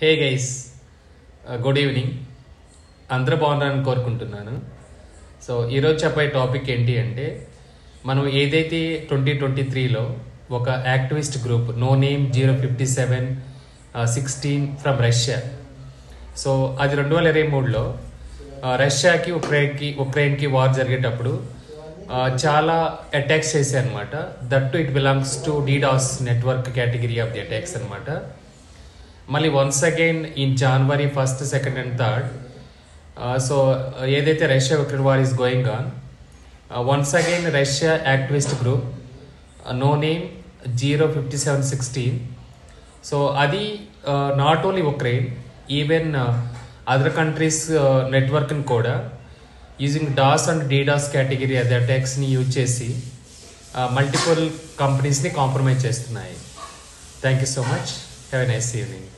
Hey guys, good evening. అందరూ బాగున్నారని కోరుకుంటున్నాను. సో ఈరోజు చెప్పే టాపిక్ ఏంటి అంటే, మనం ఏదైతే 2023లో ఒక activist group no name 05716 from Russia, so అది 2023లో రష్యాకి ఉక్రెయిన్కి వార్ జరిగేటప్పుడు చాలా అటాక్స్ చేశాయి అనమాట. That it belongs to DDoS network category of the attacks అనమాట. మళ్ళీ once again in January 1st, 2nd and 3rd, so ఏదైతే Russia Ukraine war is going on, once again Russia activist group no name 05716, so అది not only Ukraine, even other countries నెట్వర్క్ని కూడా using DoS and DDoS category అది అటాక్స్ని use చేసి multiple కంపెనీస్ని compromise చేస్తున్నాయి. Thank you so much. Have a nice evening.